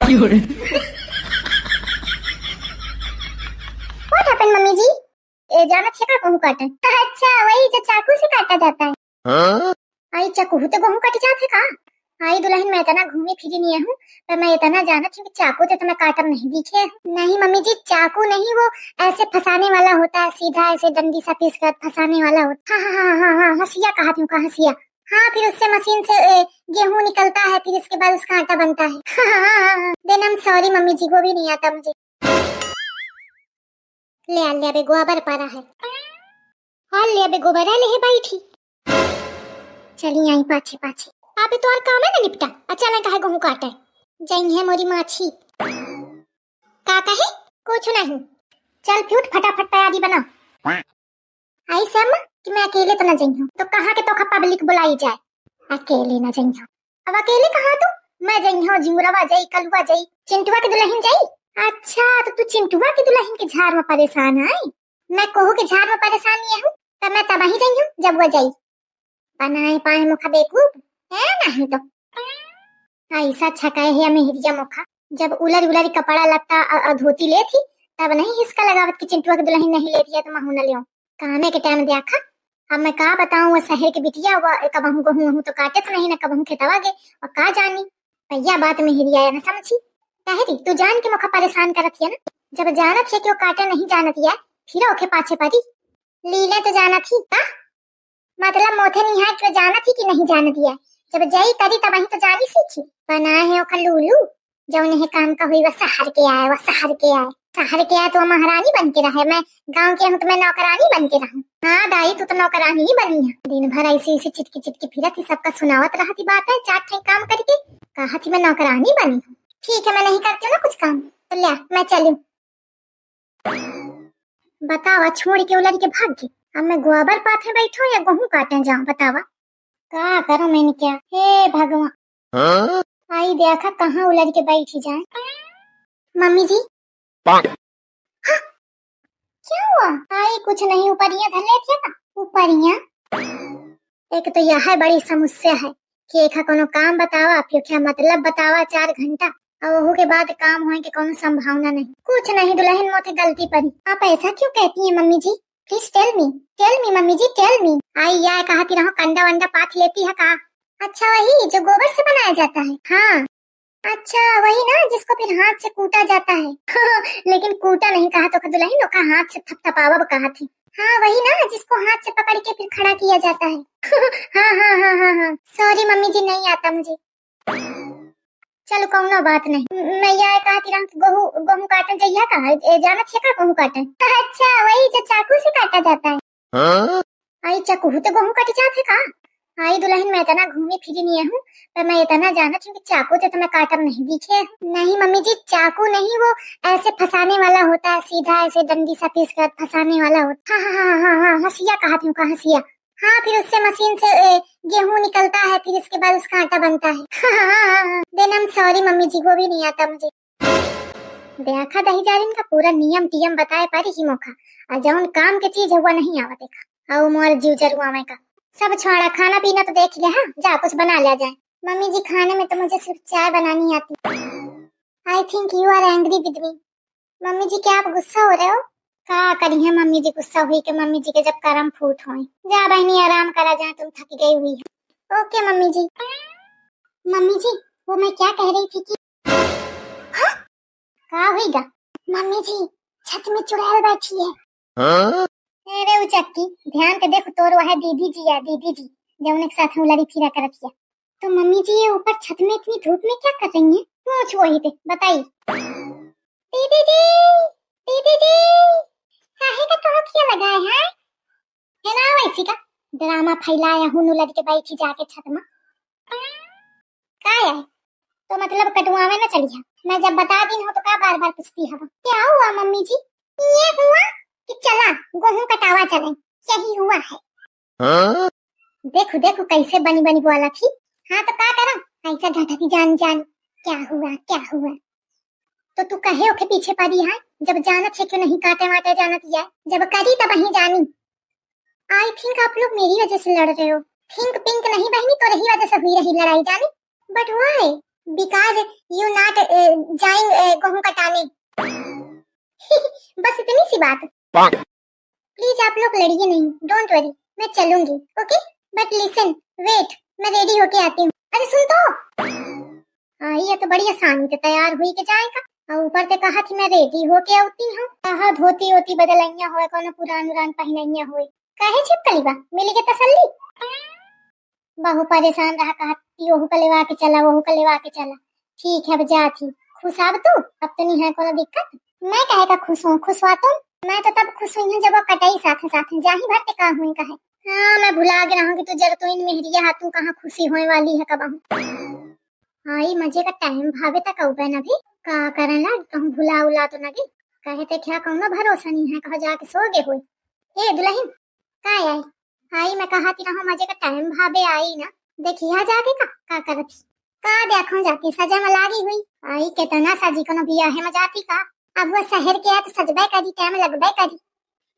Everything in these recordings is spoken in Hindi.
What happened, मम्मी जी? जाना छे का गेहूं काटे? अच्छा वही जो चाकू से काटा जाता है। हाँ? आई चाकू तो गेहूं कट जाते का? आई दुल्हन मैं इतना घूमी फिरी नहीं हूँ, पर मैं इतना जाना थी कि चाकू तो मैं काटम नहीं दिखे। नहीं मम्मी जी, चाकू नहीं, वो ऐसे फंसाने वाला होता है, सीधा ऐसे डंडी सा पीस कर फंसाने वाला होता है। हाँ, हंसिया कहा थी का हंसिया। हाँ, फिर उससे मशीन से गेहूं निकलता है, फिर इसके बाद उसका आटा बनता है। हाँ। Then I am sorry mummy ji, वो भी नहीं आता मुझे। ले आ ले बे गोबर पारा है। हाँ ले बे गोबर है, ले बैठी। चली आई पाछे पाछे। अबे तो और काम है ना निपटा। अच्छा मैं कहा गेहूं काटे। जई है मोरी माछी। का कहे? कुछ नहीं। चल फ्यूट फटाफट तैयारी बना। आई सम कि मैं अकेले तो न जई हूं, तो कहां के तो पब्लिक बुलाई जाए। अकेले न जई हूं। अब अकेले कहां तू? मैं जई हूं जिमुरवा जई, कलुआ जई, चिंटुआ के दुल्हन जई। अच्छा तो तू चिंटुआ के दुल्हन के झाड़ में परेशान है? मैं कोहू के झाड़ में परेशान नहीं हूं, तो मैं तब ही जई हूं जब वो जई। बनाए पाए मुखा बेकूफ है नहीं तो ऐसा छकाए है मेहरिया मुखा। जब उलर उलर कपड़ा लत्ता धोती ले थी तब नहीं हिसका लगावत कि चिंटुआ के दुल्हन नहीं ले दिया तो महू न लियो। कामे के टाइम देखा। अब मैं का बताऊं, वो शहर के बिटिया हुआ कबहू गहूं तो काटे तो नहीं, न कबहू खेतवा गे और का जानी भैया बात मेहरिया न समझी। कहरी तू जान के मुखा परेशान करत है ना। जब जानत है कि वो काटे नहीं जानत है, फिर ओके पाछे पड़ी लीले तो जाना थी का मतलब मोथे नहीं है कि जाना थी कि नहीं जान दिया। जब जई करी तब ही तो जानी सीखी। बना है ओखा लूलू जो उन्हें काम का हुई, वह शहर के आए, वह शहर के आए, शहर के आए तो महारानी बन के रहे। मैं गांव के हूँ तो मैं नौकरानी बन के रहूं। हाँ दाई तू तो नौकरानी ही बनी है। दिन भर ऐसी ऐसी चिटकी चिटकी फिरत थी, सबका सुनावत रहती बात है, चार ठे काम करके कहा थी मैं नौकरानी बनी हूँ। ठीक है मैं नहीं करती हूँ ना कुछ काम, तो लिया मैं चलूं। बतावा छोड़ के उलझ के भाग गई। अब मैं गोबर पाथे बैठो या गेहूं काटे जाऊं, बतावा का करूं मैंने क्या। हे भगवान। हाँ? आई देखा कहाँ उलझ के बैठी जाए। मम्मी जी हाँ, क्या हुआ? आई कुछ नहीं, ऊपरिया धर ले थे ना ऊपरिया। एक तो यह है बड़ी समस्या है कि एक कोनो काम बतावा, फिर क्या मतलब बतावा 4 घंटा और वो के बाद काम होने की कोनो संभावना नहीं। कुछ नहीं दुल्हन मोथे गलती पड़ी। आप ऐसा क्यों कहती हैं mummy ji? Please tell me mummy ji tell me. आई या कहती रहो कंडा वंडा पाथ लेती है का? अच्छा वही जो गोबर से बनाया जाता है। हाँ अच्छा वही ना जिसको फिर हाथ से कूटा जाता है। लेकिन कूटा नहीं कहा तो दुल्हन का हाथ से थपथपावा कहा थी। हाँ वही ना जिसको हाथ से पकड़ के फिर खड़ा किया जाता है। हाँ। सॉरी मम्मी जी नहीं आता मुझे। चलो कौनो बात नहीं। मैं यह कहती रहूं कि गेहूं काटन जइया का जाना छे का गेहूं काटन। अच्छा वही जो चाकू से काटा जाता है। हाँ? आई चाकू तो गेहूं कट जाते का? आई दुल्हन मैं इतना घूमी फिरी नहीं हूँ, पर मैं इतना जाना चाहिए कि चाकू तो मैं काटम नहीं दिखे। नहीं मम्मी जी चाकू नहीं, वो ऐसे फंसाने वाला होता है, सीधा ऐसे डंडी सा पीस कर फंसाने वाला होता है। हाँ हंसिया कहा थी का हंसिया। हाँ फिर उससे मशीन से गेहूं निकलता है, फिर इसके बाद उसका आटा बनता है। हाँ। Then I am sorry mummy ji, वो भी नहीं आता मुझे। देखा दही जालिन का पूरा नियम टियम बताए पारी ही मौका, और जौन काम के चीज हुआ नहीं आवा देखा। और मोर जीव जरुआ में का सब छोड़ा, खाना पीना तो देख लिया। हाँ जा कुछ बना लिया जाए। मम्मी जी खाने में तो मुझे सिर्फ चाय बनानी आती। I think you are angry with me. Mummy ji क्या आप गुस्सा हो रहे हो? का करी है मम्मी जी गुस्सा हुई कि मम्मी जी के जब करम फूट होए। जा बहनी आराम करा जा, तुम थक गई हुई है। ओके मम्मी जी। मम्मी जी वो मैं क्या कह रही थी कि हाँ? का हुईगा? मम्मी जी छत में चुड़ैल बैठी है। हाँ? अरे उचक्की ध्यान के देखो तोर वह दीदी जी या दीदी जी जब उनके साथ उलरी फिरा करत किया। तो मम्मी जी ये ऊपर छत में इतनी धूप में क्या कर रही हैं? पूछ वही थे बताइए। दीदी जी काहे का टोकिया लगाए हैं? है ना वैसी का ड्रामा फैलाया हूं उलट के बैठी जाके छत में। का है तो मतलब कटुआवे ना चलिए। मैं जब बता दी हो तो का बार बार पूछती है? क्या हुआ मम्मी जी? ये हुआ कि चला गेहूं कटावा चले, यही हुआ है। हाँ? देखो कैसे बनी बनी बोला थी। हाँ तो क्या करा ऐसा ढटती जान क्या हुआ तो तू कहे ओके पीछे पड़ी है। जब जाना छे क्यों नहीं काटे वाटे जाना दिया, जब करी तब ही जानी। आई थिंक आप लोग मेरी वजह से लड़ रहे हो। थिंक पिंक नहीं बहनी तो रही वजह से हुई रही लड़ाई जानी। But why because you not जाइंग गेहूं कटाने। बस इतनी सी बात। प्लीज आप लोग लड़िए नहीं, डोंट वरी, मैं चलूंगी, ओके? बट लिसन, वेट, मैं रेडी होके आती हूँ। अरे सुन तो। ये तो बड़ी आसानी से तैयार हुई के जाएगा, और ऊपर से कहा थी मैं रेडी होके आती हूँ। कहा धोती होती बदलैया होए, कोनो पुरान उरान पहनैया होए, काहे छिपकली बा, मिली के तसल्ली। बहु परेशान रहा, कहती ओहू का लेवा के चला, वहू का लेवा के चला। ठीक है, अब जाती। खुश अब तू? अब तो नहीं है कोनो दिक्कत? मैं कहे का खुश हूँ, खुश हुआ तुम? मैं तो तब खुश हुई हूँ जब वो कटाई साथे साथे जाही भरते का हुई कहे। हाँ, मैं भुला गया हूँ कि तू जर तो इन मेहरिया हाथों कहाँ खुशी होने वाली है कब। हाँ, मजे का टाइम भावे तक औबे न भी का करन लाग, कहूँ भुला उला तो नगी। कहे ते क्या कहूँ ना, भरोसा नहीं है, कहा जाके सो गे हुई। ए दुल्हन का आई? आई मैं कहा ती रहूं मजे का टाइम भावे आई ना, देखी हा जाके का करत का देखो जाके सजा में लागी हुई। आई केतना सजी कोनो बिया है मजाती का। अब वो शहर के है तो सजबे करी, टाइम लगबे करी।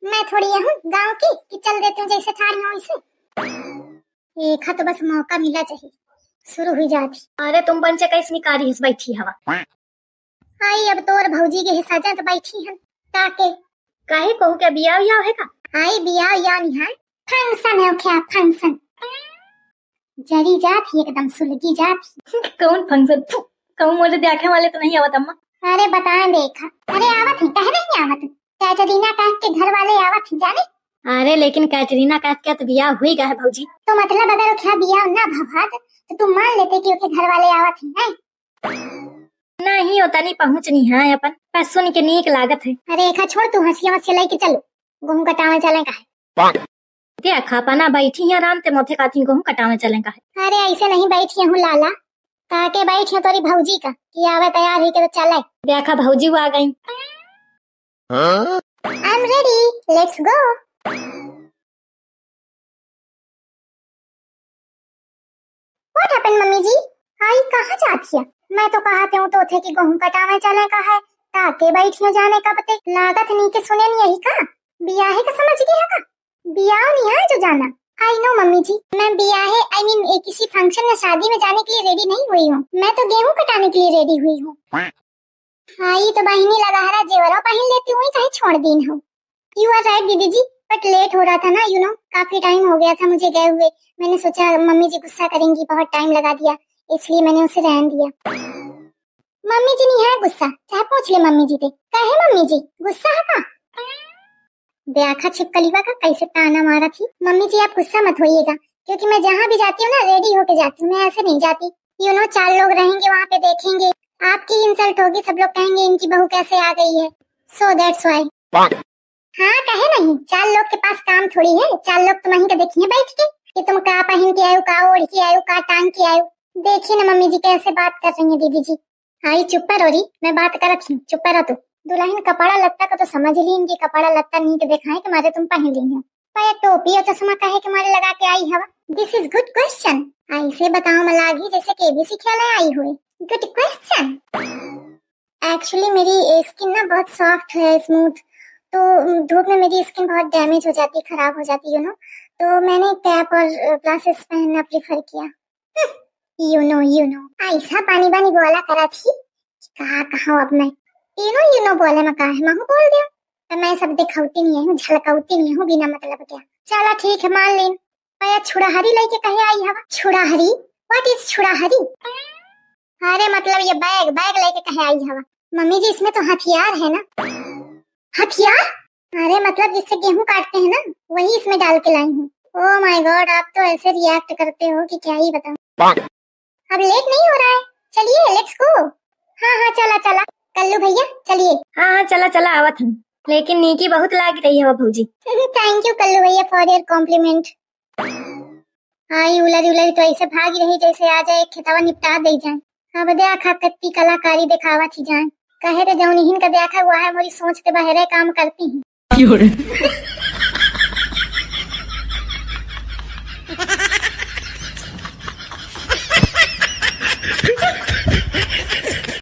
मैं थोड़ी हूँ गांव की कि चल देती हूँ जैसे ठाड़ी हूँ वैसे। एक तो बस मौका मिला चाहिए, शुरू हुई जाती। अरे तुम पंचे कैसे निकारी हिस बैठी हवा? आई अब तोर भौजी के हिस्सा तो बैठी है ताके। काहे कहू क्या बिया है का? आई बिया या नहीं है, फंक्शन है क्या, फंक्शन। जरी जाती एकदम सुलगी जाती। कौन फंक्शन? कहूँ मोले देखे वाले तो नहीं आवत अम्मा। अरे बता देखा, अरे आवत है, कहे नहीं आवत? कैटरीना कैफ के घर वाले आवत है जाने। अरे लेकिन कैटरीना कैफ क्या तो बिया हुई गया है भौजी। तो मतलब अगर क्या बिया ना भभात तो तुम मान लेते कि उसके घर वाले आवत है? नहीं होता नहीं पहुँचनी है अपन, बस सुन के नीक लागत है। अरे एक छोड़, तू हंसिया मत चलाई के चलो, गेहूं कटावे चले का है। देखा पाना बैठी है आराम से मोथे काती गेहूं कटावे चले का है। अरे ऐसे नहीं बैठी हूँ लाला, ताके बैठी हूँ तोरी भौजी का कि आवे तैयार हुई के तो चले। देखा भौजी आ गई। I am ready, let's go. What happened mummy ji? आई कहाँ जाती है? मैं तो कहते हूँ तो थे कि गेहूं कटावे चले का है, ताके बैठी हूँ जाने का बते लागत नहीं के सुने नहीं यही का बियाहे का समझ गया का? बियाह नहीं है जो जाना। आई नो मम्मी जी, मैं बियाहे आई मीन किसी फंक्शन में शादी में जाने के लिए रेडी नहीं हुई हूँ, मैं तो गेहूं कटाने के लिए रेडी हुई हूँ। आई तो बहिनी लगा हरा जेवरा पहन लेती हूँ, कहीं छोड़ दी हूँ। यू आर राइट दीदी जी, बट लेट हो रहा था ना, यू नो काफी टाइम हो गया था मुझे गए हुए। मैंने सोचा मम्मी जी गुस्सा करेंगी, बहुत टाइम लगा दिया, इसलिए मैंने उसे रहन दिया। मम्मी जी नहीं है गुस्सा, चाहे पूछ ले मम्मी जी से। कहे मम्मी जी गुस्सा है का? देखा छिपकलीवा का कैसे ताना मारा थी। मम्मी जी आप गुस्सा मत होइएगा, क्योंकि मैं जहाँ भी जाती हूँ ना रेडी होके जाती हूँ, मैं ऐसे नहीं जाती। यू नो 4 लोग रहेंगे वहाँ पे, देखेंगे, आपकी इंसल्ट होगी, सब लोग कहेंगे इनकी बहू कैसे आ गई है, सो दैट्स व्हाई। हाँ कहे नहीं, 4 लोग के पास काम थोड़ी है, 4 लोग तुम वहीं के देखिए बैठ के कि तुम का पहन के आयो, का ओढ़ के आयो, का टांग के आयो। देखिए ना मम्मी जी कैसे बात कर रही है दीदी जी। आई चुप पर हो रही, मैं बात कर रखी हूँ, चुप पर तू। दुल्हन कपड़ा लत्ता का तो समझ ली, इनकी कपड़ा लत्ता नहीं के दिखाए कि मारे तुम पहन ली हो, पर टोपी और चश्मा कहे कि मारे लगा के आई हवा। This is good question. ऐसे बताओ मलागी जैसे केबीसी खेले आई हुई। Good question. एक्चुअली मेरी स्किन ना बहुत सॉफ्ट है, स्मूथ, तो धूप में मेरी स्किन बहुत डैमेज हो जाती, खराब हो जाती, यू नो, तो मैंने कैप और ग्लासेस पहनना प्रेफर किया। यू नो ऐसा पानी बानी बोला करा थी, कहा अब मैं यू नो बोले मैं कहा मैं बोल दिया, तो मैं सब दिखाती नहीं हूँ, झलकाती नहीं हूँ बिना मतलब क्या। चला ठीक है मान लेन। पाया छुड़ाहरी लेके कहे आई हवा। छुड़ाहरी? व्हाट इज छुड़ाहरी? अरे मतलब ये बैग लेके कहे आई हवा। मम्मी जी इसमें तो हथियार है ना। हथियार? अरे मतलब जिससे गेहूं काटते हैं ना, वही इसमें डाल के लाई हूँ। ओह माय गॉड, आप तो ऐसे रिएक्ट करते हो कि क्या ही बताऊं। अब लेट नहीं हो रहा है, चलिए लेट्स गो। हाँ चला कल्लू भैया चलिए। हाँ चला आवत हम, लेकिन नीकी बहुत लाग रही है भौजी। थैंक यू कल्लू भैया फॉर योर कॉम्प्लीमेंट। आई उलरी तो ऐसे भागी रही जैसे आ जाए खेतवा निपटा दे जाए। अब देखा कत्ती कलाकारी दिखावा थी जाए, कहे रे जौन हिन का देखा हुआ है मोरी सोच के बहरे काम करती है।